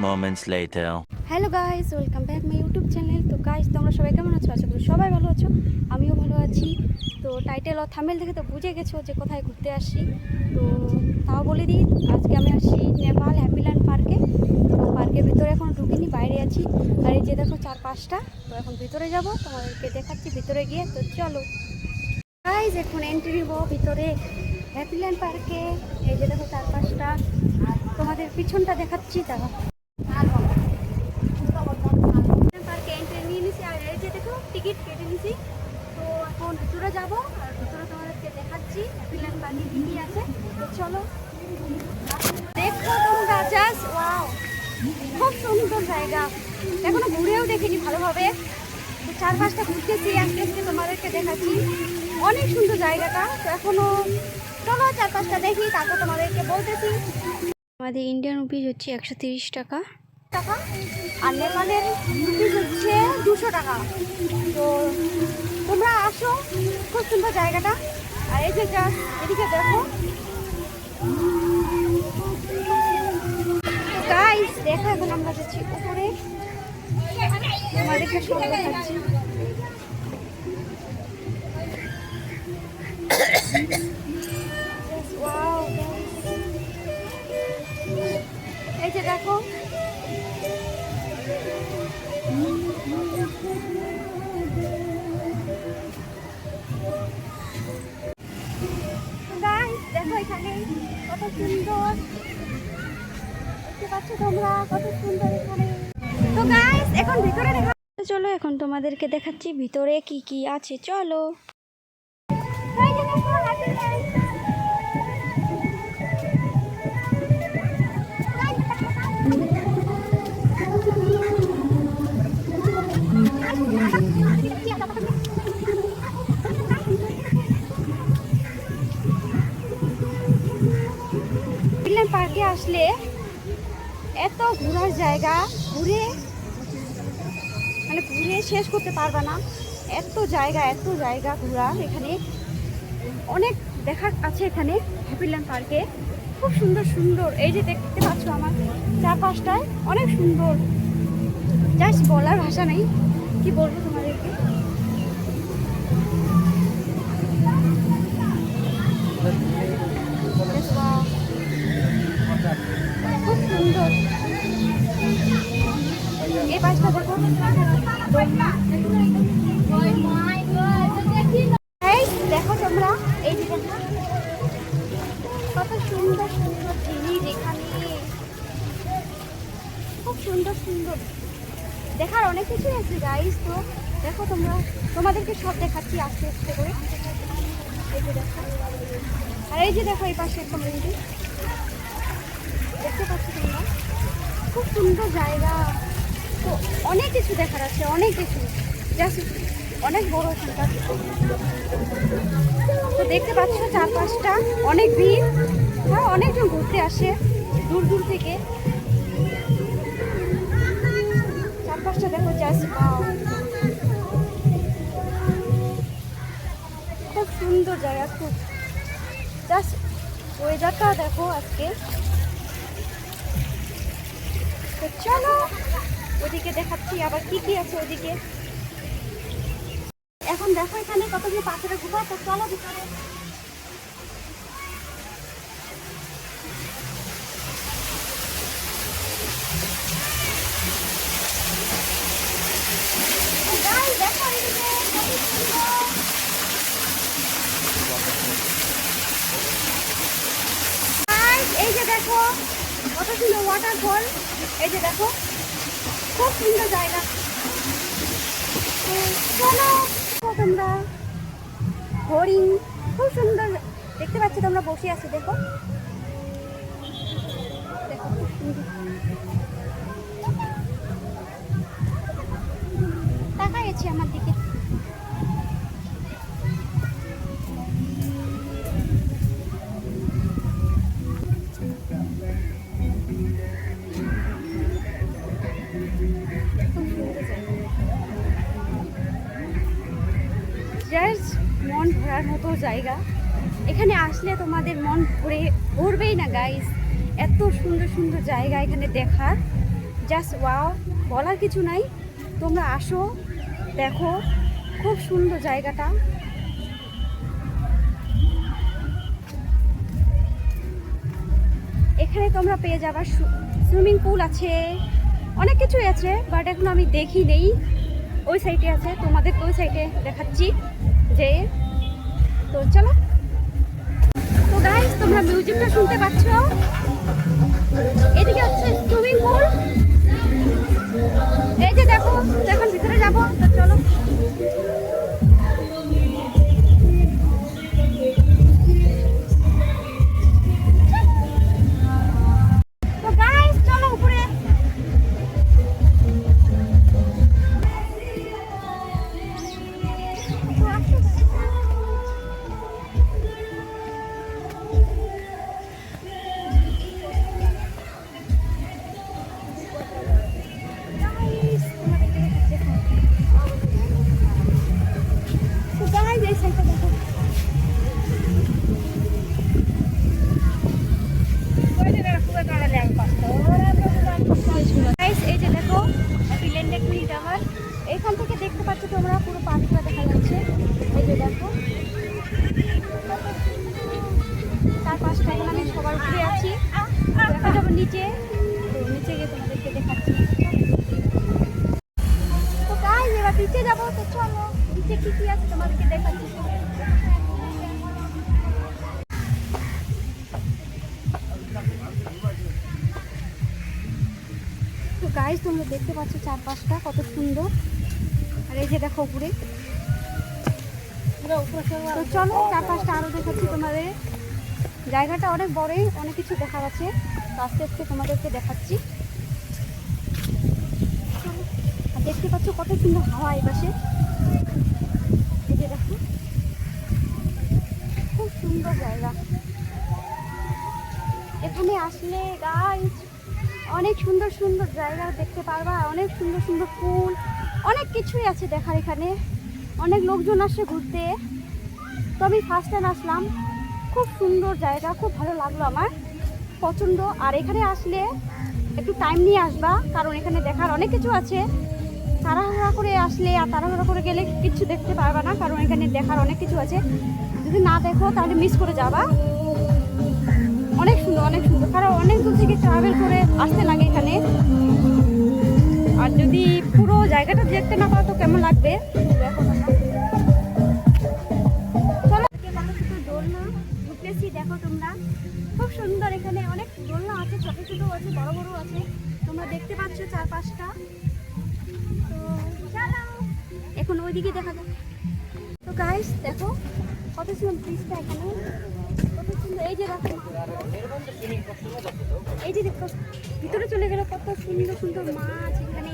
moments later. Hello guys, welcome back my YouTube channel. তো guys, তোমরা সবাই কেমন আছো? আশা করি সবাই ভালো আছো, আমিও ভালো আছি। তো টাইটেল ও থাম্বনেল দেখে তো বুঝে গেছো যে কোথায় ঘুরতে আসি। তো তাও বলে দিই, আজকে আমি আসছি নেপাল হ্যাপিল্যান্ড পার্কে। তো পার্কের ভিতরে এখন ঢুকিনি, বাইরে আছি। আর এই যে দেখো চারপাশটা, তো এখন ভিতরে যাব, তোমাদেরকে দেখাচ্ছি ভিতরে গিয়ে। তো চলো গাইস, এখন এন্ট্রি নিব ভিতরে হ্যাপিল্যান্ড পার্কে। এই যে দেখো চারপাশটা, তোমাদের পিছনটা দেখাচ্ছি। তারা পার্কে এন্ট্রি নিয়ে নিছি, আর এই যে দেখো টিকিট কেটে নিছি। তো এখন ভিতরে যাবো, আর ভিতরে তোমাদেরকে দেখাচ্ছি হ্যাপিল্যান্ড পার্কে কী কী আছে। তো চলো দেখো তোমরা, জাস্ট ওয়াও, খুব সুন্দর জায়গা। এখনো ঘুরেও দেখিনি ভালোভাবে। তো চারপাশটা ঘুরতেছি, আস্তে আস্তে তোমাদেরকে দেখাচ্ছি। অনেক সুন্দর জায়গাটা। তো এখনো চলো চারপাশটা দেখি, তারপর তোমাদেরকে বলতেছি। আমাদের ইন্ডিয়ান রুপিস হচ্ছে 130 টাকা, আর নেপালের রুপিস হচ্ছে 200 টাকা। তো তোমরা আসো, খুব সুন্দর জায়গাটা। আর এই যে এদিকে দেখো গাইস, দেখো এখন আমরা যাচ্ছি উপরে, আমাদেরকে সব দেখাচ্ছি। Wow, এই যে দেখো গাইস, দেখো এখানে কত সুন্দর, দেখতে পাচ্ছ তোমরা কত সুন্দর এখানে। তো গাইস, এখন ভিতরে দেখা, চলো এখন তোমাদেরকে দেখাচ্ছি ভিতরে কি কি আছে। চলো পার্কে আসলে এত ঘোরার জায়গা, ঘুরে শেষ করতে পারবে না। এত জায়গা ঘোরার, এখানে অনেক দেখার আছে। এখানে হ্যাপিল্যান্ড পার্কে খুব সুন্দর সুন্দর, এই যে দেখতে পাচ্ছ আমার চারপাশটায় অনেক সুন্দর, জাস্ট বলার ভাষা নেই, কি বলবো তোমাদেরকে। খুব সুন্দর এই পাশটা দেখো, দেখো তোমরা, এই যে দেখো কত সুন্দর সুন্দর জিনিস এখানে, খুব সুন্দর সুন্দর দেখার অনেক কিছুই আছে গাইস। তো দেখো তোমরা, তোমাদেরকে সব দেখাচ্ছি আস্তে আস্তে করে। এই যে দেখো, আর এই যে দেখো এই পাশে তোমরা দেখতে পাচ্ছ তোমরা, খুব সুন্দর জায়গা। তো অনেক কিছু দেখার আছে, অনেক কিছু, জাস্ট অনেক বড় এখানটা। তো দেখতে পাচ্ছ চারপাশটা অনেক ভিড়, হ্যাঁ অনেকজন ঘুরতে আসে দূর দূর থেকে। চারপাশটা দেখো, জাস্ট খুব সুন্দর জায়গা, খুব জাস্ট ওয়েদারটা দেখো আজকে। তো চলো ওদিকে দেখাচ্ছি আবার কি কি আছে ওদিকে। এখন দেখো এখানে কতগুলো পাথরের গুহা। তো চলো ভিতরে। দেখো এদিকে এই যে দেখো কত সুন্দর ওয়াটারফল, এই যে দেখো খুব সুন্দর জায়গা। চলো তোমরা, হরিণ খুব সুন্দর দেখতে পাচ্ছ তোমরা, বসে আছো দেখো, দেখো খুব সুন্দর। তাকাই আছে আমার দিকে। জাস্ট মন ভরার মতো জায়গা। এখানে আসলে তোমাদের মন ভরবেই না গাইস, এত সুন্দর সুন্দর জায়গা এখানে দেখার। জাস্ট ওয়াও, বলার কিছু নাই। তোমরা আসো, দেখো, খুব সুন্দর জায়গাটা। এখানে তোমরা পেয়ে যাবা সুইমিং পুল আছে, অনেক কিছুই আছে, বাট এখন আমি দেখি নেই। ওই সাইডে আছে, তোমাদের ওই সাইডে দেখাচ্ছি যে। তো চলো। তো গাইস, তোমরা মিউজিকটা শুনতে পাচ্ছ। এদিকে হচ্ছে সুইমিং পুল। এই যে দেখো, এখন ভিতরে যাবো, তো চলো। তো গাইস চলো উপরে। এই যে দেখো প্লেনেট টুইন টাওয়ার, এখান থেকে দেখতে পাচ্ছ তোমরা পুরো পার্কটা দেখা যাচ্ছে। এই যে দেখো, তার পাশটা এখন আমি সবার উপরে আছি, দেখা যাবো নিচে। তো নিচে গিয়ে তোমাদেরকে দেখাচ্ছি। তো গাইস এবার নিচে যাবো, তো চলো নিচে কি কি আছে তোমাদেরকে দেখাচ্ছি। তো গাইস তোমরা দেখতে পাচ্ছ চারপাশটা কত সুন্দর। আর এই যে দেখো উপরে। তো চলো চারপাশটা আরো দেখাচ্ছি তোমাদের। জায়গাটা অনেক বড়ই, অনেক কিছু দেখা যাচ্ছে। তো আস্তে আস্তে তোমাদেরকে দেখাচ্ছি। আর দেখতে পাচ্ছ কত সুন্দর হাওয়া এই পাশে। এই যে দেখো, খুব সুন্দর জায়গা। এখানে আসলে গাইস অনেক সুন্দর সুন্দর জায়গা দেখতে পারবা, অনেক সুন্দর সুন্দর ফুল, অনেক কিছুই আছে দেখার এখানে। অনেক লোকজন আসে ঘুরতে। তো আমি ফার্স্ট টাইম আসলাম, খুব সুন্দর জায়গা, খুব ভালো লাগলো আমার, পছন্দ। আর এখানে আসলে একটু টাইম নিয়ে আসবা, কারণ এখানে দেখার অনেক কিছু আছে। তাড়াহুড়া করে আসলে আর তাড়াহুড়া করে গেলে কিছু দেখতে পারবা না, কারণ এখানে দেখার অনেক কিছু আছে। যদি না দেখো তাহলে মিস করে যাবা। অনেক সুন্দর, অনেক সুন্দর, কারণ অনেক দূর থেকে ট্রাভেল করে আসতে লাগে এখানে। আর যদি পুরো জায়গাটা দেখতে না পাও তো কেমন লাগবে দেখো তোমরা। চলো, শুধু দোলনা ঢুকতেছি, দেখো তোমরা, খুব সুন্দর। এখানে অনেক দোলনা আছে, ছোট ছোট আছে, বড় বড় আছে, তোমরা দেখতে পাচ্ছ চারপাশটা। তো চলো এখন ওইদিকে দেখা যাক। তো গাইস দেখো কত সুন্দর ব্রিজটা এখানে, কত সুন্দর। এই যে দেখো, এই যে দেখো ভিতরে চলে গেল, কত সুন্দর সুন্দর মাছ এখানে।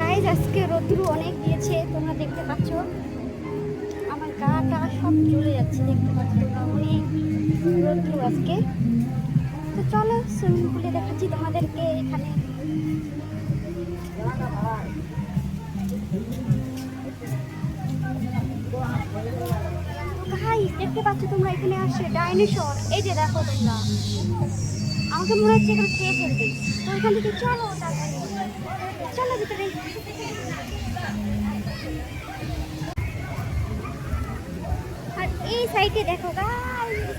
গাইস আজকে রোদ্রু অনেক দিয়েছে, তোমরা দেখতে পাচ্ছ। আমার গাটা সব জ্বলে যাচ্ছে, দেখতে পাচ্ছ তোমরা, অনেক রোদ্রু আজকে। তো চলো সুইমিং পুলে দেখাচ্ছি তোমাদেরকে। এখানে গাইস দেখতে পাচ্ছ তোমরা, এখানে আসছে ডাইনোসর। এই যে দেখো তোমরা, আমাকে মনে হচ্ছে এখানে খেয়ে ফেলবে। তো এখান থেকে চলো, চলো ভিতরে। আর এই সাইডে দেখো গাইস,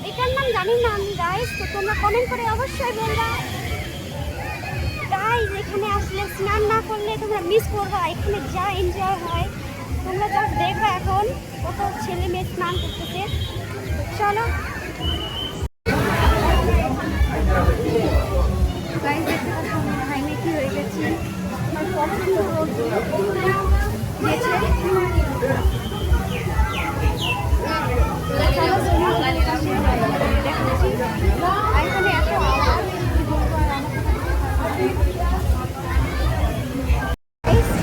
এটার নাম জানি না আমি গাইস, তো তোমরা কমেন্ট করে অবশ্যই বলবা। গাইস এখানে আসলে স্নান না করলে তোমরা মিস করবা, এখানে যা এনজয় হয় তোমরা জাস্ট দেখবা। এখন কত ছেলে মেয়ে স্নান করতেছে। চলো গাইস দেখতে পাচ্ছ আমরা হাইমে কি হয়ে গেছি, আর কত সুন্দর রোদ দিয়েছে। দেখাচ্ছি এখানে এত আওয়াজ,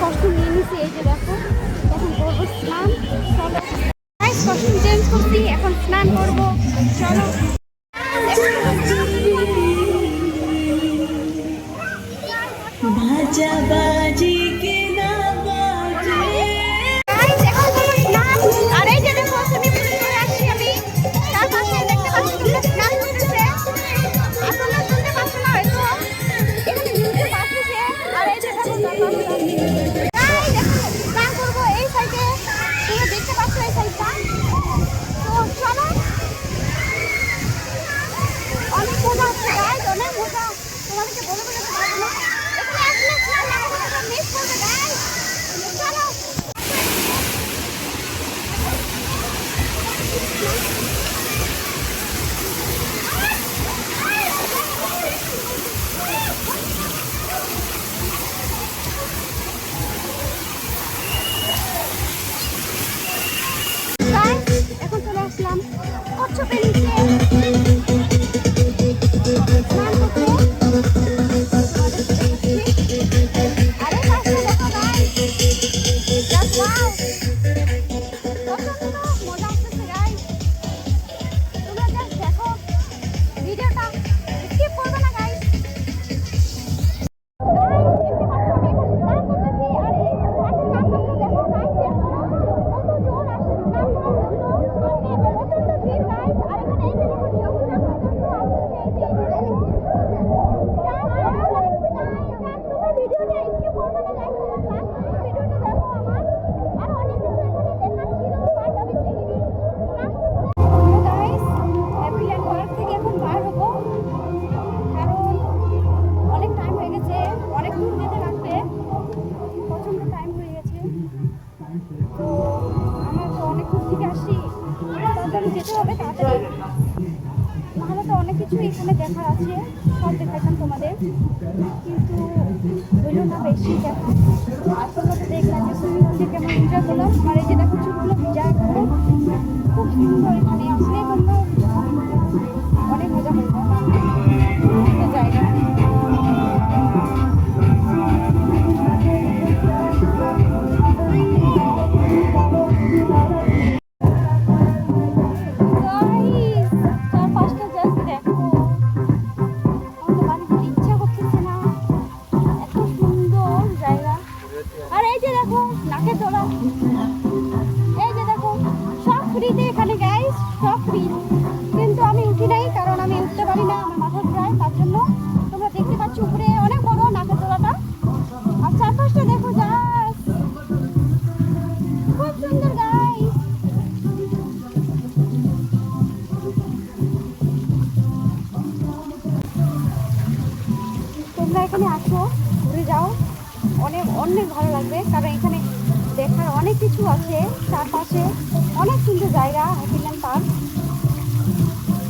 কস্টিউম নিয়ে নিছি। এই যে দেখো, এখন করবো স্নান। চলো কস্টিউম চেঞ্জ করছি, এখন স্নান করবো। চলো भाजा बाजी के नागा তোমাদেরকে বলে বোঝাতে পারবো না। এখানে আসলে খেয়াল লাগাতে তোমরা মিস করবে গাইস। চলো গাইস, এখন চলে আসলাম কচ্ছপের নিচে স্নান করতে। আরে পাশে দেখো গাইস, জাস্ট ওয়াও, কত সুন্দর মজা আসতেছে গাইস। তোমরা জাস্ট দেখো ভিডিওটা, স্কিপ করবে না গাইস। যেতে হবে তাড়াতাড়ি, নাহলে তো অনেক কিছু এখানে দেখার আছে, সব দেখাতাম তোমাদের, কিন্তু হইল না বেশি দেখা। আর তোমরা তো দেখলাম যে সুইমিং পুলে কেমন এনজয় করলাম। আর এই যে দেখো চুলগুলো ভিজা এখন, খুব সুন্দর। এখানে আসলে তোমরা অনেক মজা করবো জায়গা। এখানে গাইস সব ফ্রি, কিন্তু আমি উঠি নাই কারণ আমি উঠতে পারি না, আমার মাথা ঘুরায়। তার জন্য তোমরা দেখতে পাচ্ছ উপরে অনেক বড় নাকের দোলাটা। আর চারপাশটা দেখো জাস্ট খুব সুন্দর গাইস। তোমরা এখানে আসো, ঘুরে যাও, অনেক অনেক ভালো লাগবে। কারণ এখানে দেখার অনেক কিছু আছে, চারপাশে অনেক সুন্দর জায়গা, হ্যাপিল্যান্ড পার্ক।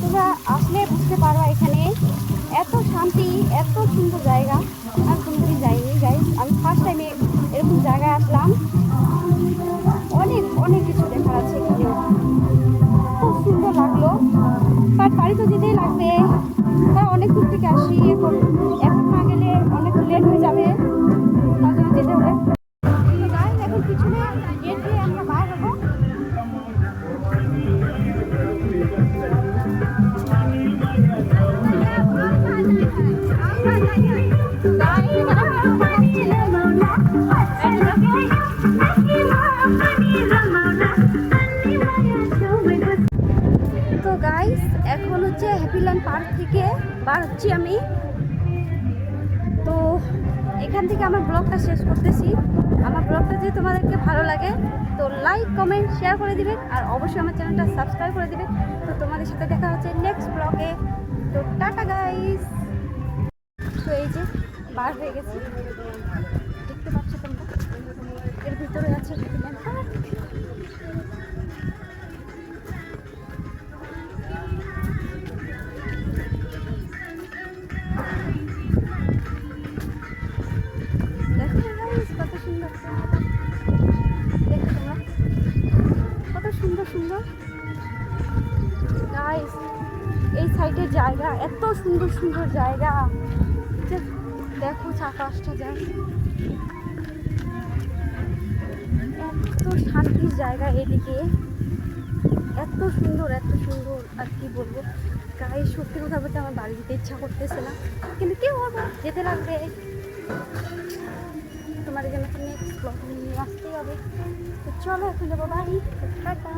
তোমরা আসলে বুঝতে পারো এখানে এত শান্তি, এত সুন্দর জায়গা। আর কোনোদিনই যাইনি গাইস, আমি ফার্স্ট টাইমে এরকম জায়গায় আসলাম। অনেক অনেক কিছু দেখার আছে এখানে, খুব সুন্দর লাগলো। বাট বাড়ি তো যেতেই লাগবে, কারণ অনেক দূর থেকে আসি। এখন এখন না গেলে অনেক লেট হয়ে যাবে, তার জন্য যেতে হবে। এখন পিছনে গেট দিয়ে আমরা বার হবো। তো গাইস, এখন হচ্ছে হ্যাপিল্যান্ড পার্ক থেকে বার হচ্ছি আমি। তো এখান থেকে আমার ব্লগটা শেষ করতেছি। আমার ব্লগটা যদি তোমাদেরকে ভালো লাগে তো লাইক, কমেন্ট, শেয়ার করে দিবেন। আর অবশ্যই আমার চ্যানেলটা সাবস্ক্রাইব করে দিবেন। তো তোমাদের সাথে দেখা হচ্ছে নেক্সট ব্লগে। তো টাটা গাইস। তো এই যে বার হয়ে গেছি, দেখতে পাচ্ছ তোমরা, এর ভিতরে আছে হ্যাপিল্যান্ড পার্ক। কত সুন্দর, দেখো তোমরা কত সুন্দর সুন্দর গাইস। এই সাইডের জায়গা এত সুন্দর সুন্দর জায়গা, দেখো চারপাশটা যায়, এত শান্তির জায়গা এদিকে, এত সুন্দর এত সুন্দর। আর কি বলবো গাইস, সত্যি কথা বলতে আমার বাড়ি যেতে ইচ্ছা করতেছে না, কিন্তু কেউ হবে, যেতে লাগবে। তোমাদের জন্য নেক্সট ব্লগ নিয়ে আসতেই হবে। তো চলো এখন যাবো বাড়ি। টাটা।